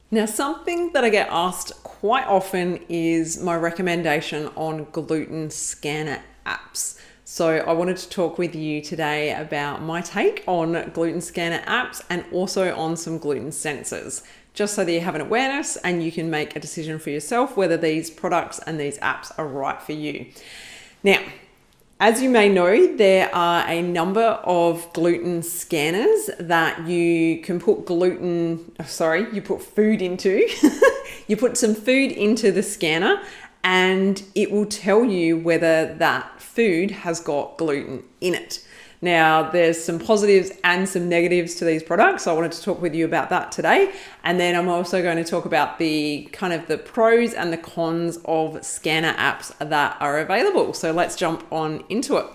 Now, something that I get asked quite often is my recommendation on gluten scanner apps. So I wanted to talk with you today about my take on gluten scanner apps and also on some gluten sensors, just so that you have an awareness and you can make a decision for yourself whether these products and these apps are right for you. Now, as you may know, there are a number of gluten scanners that you can put you put food into. You put some food into the scanner and it will tell you whether that food has got gluten in it. Now, there's some positives and some negatives to these products. So I wanted to talk with you about that today. And then I'm also going to talk about the pros and the cons of scanner apps that are available. So let's jump on into it.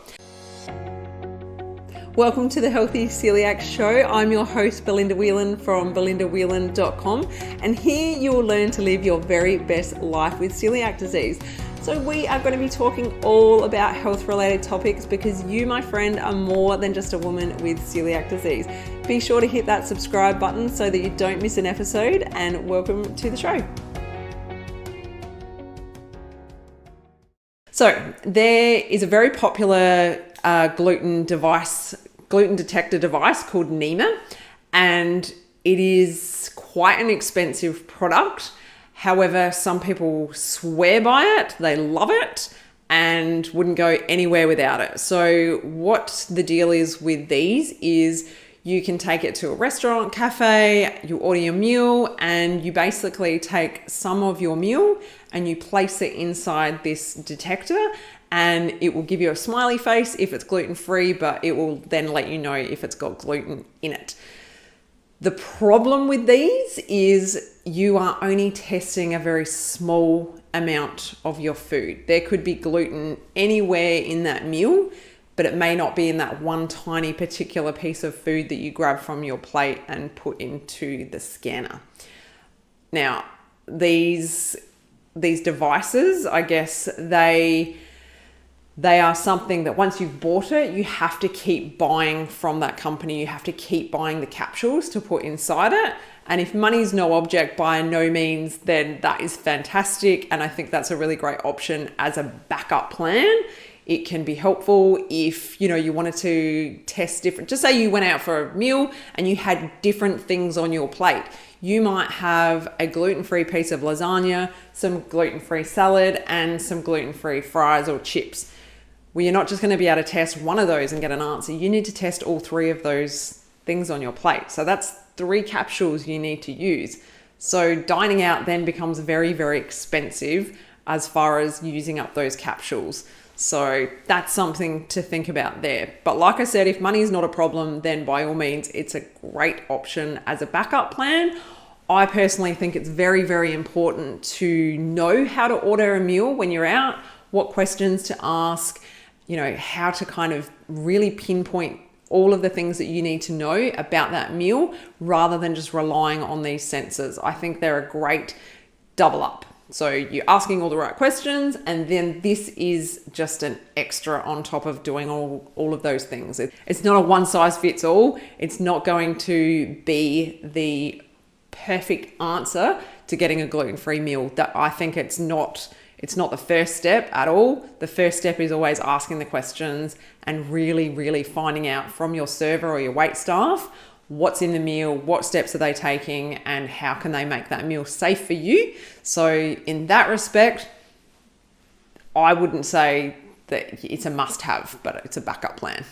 Welcome to the Healthy Celiac Show. I'm your host, Belinda Whelan from belindawhelan.com. And here you will learn to live your very best life with celiac disease. So we are going to be talking all about health-related topics because you, my friend, are more than just a woman with celiac disease. Be sure to hit that subscribe button so that you don't miss an episode, and welcome to the show. So there is a very popular gluten detector device called Nima, and it is quite an expensive product. However, some people swear by it, they love it, and wouldn't go anywhere without it. So what the deal is with these is you can take it to a restaurant, cafe, you order your meal, and you basically take some of your meal and you place it inside this detector, and it will give you a smiley face if it's gluten-free, but it will then let you know if it's got gluten in it. The problem with these is you are only testing a very small amount of your food. There could be gluten anywhere in that meal, but it may not be in that one tiny particular piece of food that you grab from your plate and put into the scanner. Now, these devices, I guess they are something that once you've bought it, you have to keep buying from that company. You have to keep buying the capsules to put inside it. And if money's no object by no means, then that is fantastic. And I think that's a really great option as a backup plan. It can be helpful if, you wanted to test different, just say you went out for a meal and you had different things on your plate. You might have a gluten-free piece of lasagna, some gluten-free salad, and some gluten-free fries or chips. Well, you're not just going to be able to test one of those and get an answer. You need to test all three of those things on your plate. So that's 3 capsules you need to use. So dining out then becomes very, very expensive as far as using up those capsules. So that's something to think about there. But like I said, if money is not a problem, then by all means, it's a great option as a backup plan. I personally think it's very, very important to know how to order a meal when you're out, what questions to ask, how to kind of really pinpoint all of the things that you need to know about that meal rather than just relying on these sensors. I think they're a great double up. So you're asking all the right questions, and then this is just an extra on top of doing all of those things. It's not a one size fits all. It's not going to be the perfect answer to getting a gluten-free meal. That I think it's not the first step at all. The first step is always asking the questions and really, really finding out from your server or your wait staff what's in the meal, what steps are they taking, and how can they make that meal safe for you. So in that respect, I wouldn't say that it's a must-have, but it's a backup plan.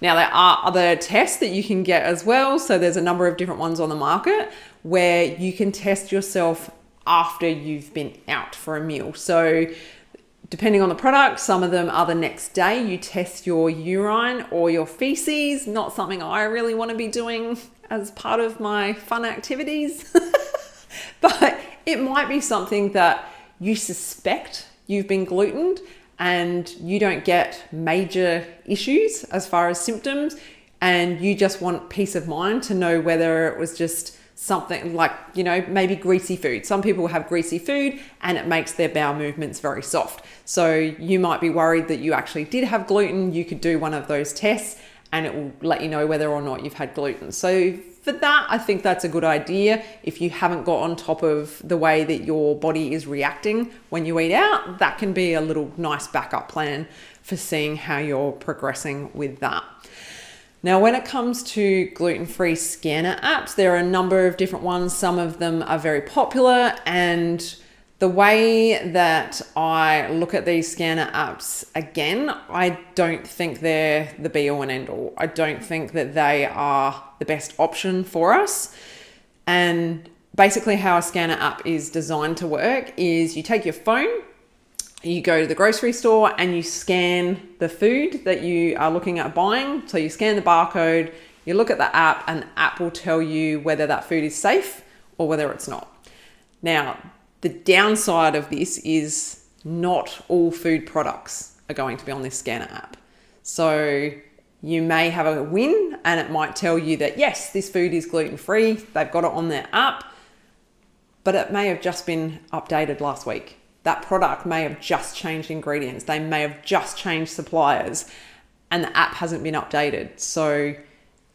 Now, there are other tests that you can get as well. So there's a number of different ones on the market where you can test yourself after you've been out for a meal. So depending on the product, some of them are the next day. You test your urine or your feces, not something I really want to be doing as part of my fun activities. But it might be something that you suspect you've been glutened and you don't get major issues as far as symptoms, and you just want peace of mind to know whether it was just something like, maybe greasy food. Some people have greasy food and it makes their bowel movements very soft. So you might be worried that you actually did have gluten. You could do one of those tests and it will let you know whether or not you've had gluten. So for that, I think that's a good idea. If you haven't got on top of the way that your body is reacting when you eat out, that can be a little nice backup plan for seeing how you're progressing with that. Now, when it comes to gluten-free scanner apps, there are a number of different ones. Some of them are very popular, and the way that I look at these scanner apps, again, I don't think they're the be all and end all. I don't think that they are the best option for us. And basically how a scanner app is designed to work is you take your phone, you go to the grocery store and you scan the food that you are looking at buying. So you scan the barcode, you look at the app, and the app will tell you whether that food is safe or whether it's not. Now, the downside of this is not all food products are going to be on this scanner app. So you may have a win and it might tell you that, yes, this food is gluten-free. They've got it on their app, but it may have just been updated last week. That product may have just changed ingredients. They may have just changed suppliers and the app hasn't been updated. So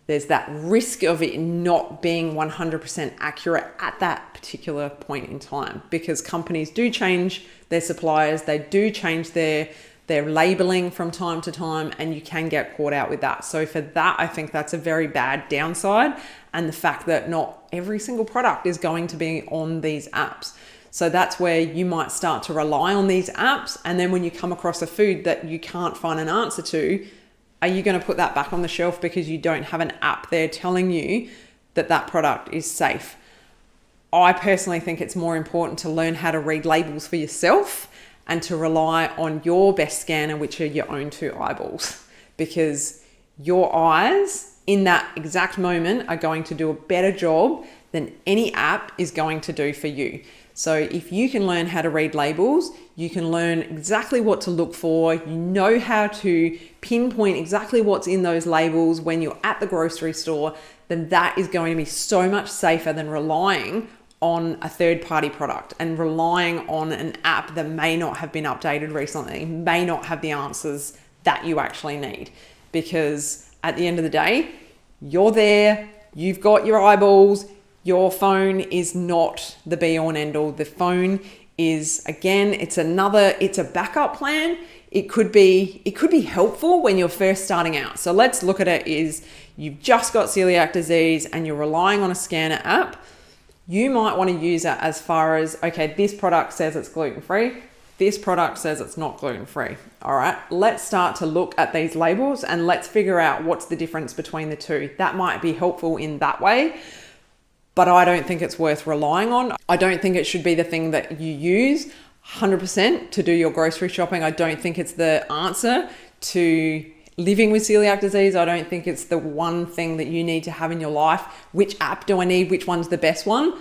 there's that risk of it not being 100% accurate at that particular point in time, because companies do change their suppliers, they do change their labeling from time to time, and you can get caught out with that. So for that, I think that's a very bad downside, and the fact that not every single product is going to be on these apps. So that's where you might start to rely on these apps, and then when you come across a food that you can't find an answer to, are you going to put that back on the shelf because you don't have an app there telling you that that product is safe? I personally think it's more important to learn how to read labels for yourself and to rely on your best scanner, which are your own two eyeballs, because your eyes in that exact moment are going to do a better job than any app is going to do for you. So if you can learn how to read labels, you can learn exactly what to look for. You know how to pinpoint exactly what's in those labels when you're at the grocery store, then that is going to be so much safer than relying on a third-party product and relying on an app that may not have been updated recently, may not have the answers that you actually need. Because at the end of the day, you're there, you've got your eyeballs. Your phone is not the be all and end all. The phone is, again, it's a backup plan. It could be helpful when you're first starting out. So let's look at it is you've just got celiac disease and you're relying on a scanner app. You might want to use it as far as, okay, this product says it's gluten-free. This product says it's not gluten-free. All right, let's start to look at these labels and let's figure out what's the difference between the two. That might be helpful in that way. But I don't think it's worth relying on. I don't think it should be the thing that you use 100% to do your grocery shopping. I don't think it's the answer to living with celiac disease. I don't think it's the one thing that you need to have in your life. Which app do I need? Which one's the best one?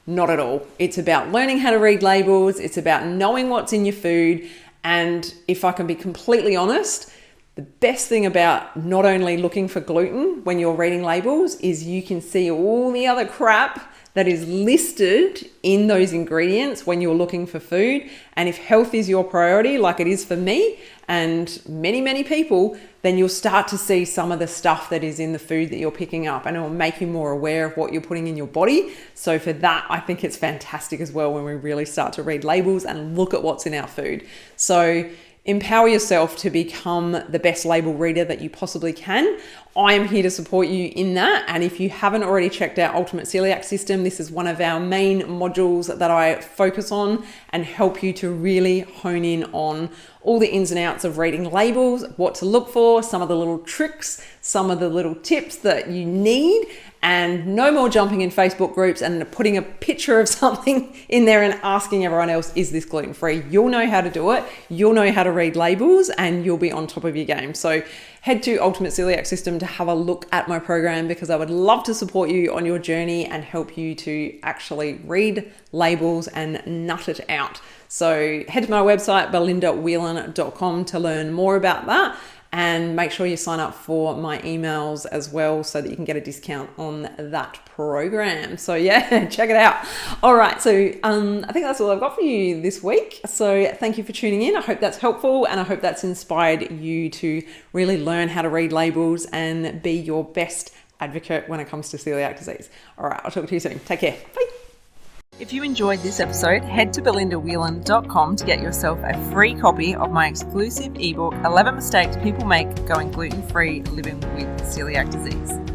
Not at all. It's about learning how to read labels. It's about knowing what's in your food. And if I can be completely honest, the best thing about not only looking for gluten when you're reading labels is you can see all the other crap that is listed in those ingredients when you're looking for food. And if health is your priority, like it is for me and many, many people, then you'll start to see some of the stuff that is in the food that you're picking up, and it will make you more aware of what you're putting in your body. So for that, I think it's fantastic as well when we really start to read labels and look at what's in our food. So empower yourself to become the best label reader that you possibly can. I am here to support you in that. And if you haven't already checked out Ultimate Celiac System, this is one of our main modules that I focus on and help you to really hone in on all the ins and outs of reading labels, what to look for, some of the little tricks, some of the little tips that you need, and no more jumping in Facebook groups and putting a picture of something in there and asking everyone else, is this gluten-free? You'll know how to do it. You'll know how to read labels and you'll be on top of your game. So head to Ultimate Celiac System to have a look at my program, because I would love to support you on your journey and help you to actually read labels and nut it out. So head to my website, belindawhelan.com, to learn more about that. And make sure you sign up for my emails as well so that you can get a discount on that program. So yeah, check it out. All right, so I think that's all I've got for you this week. So thank you for tuning in. I hope that's helpful, and I hope that's inspired you to really learn how to read labels and be your best advocate when it comes to celiac disease. All right, I'll talk to you soon. Take care. Bye. If you enjoyed this episode, head to belindawhelan.com to get yourself a free copy of my exclusive ebook, 11 Mistakes People Make Going Gluten-Free Living with Celiac Disease.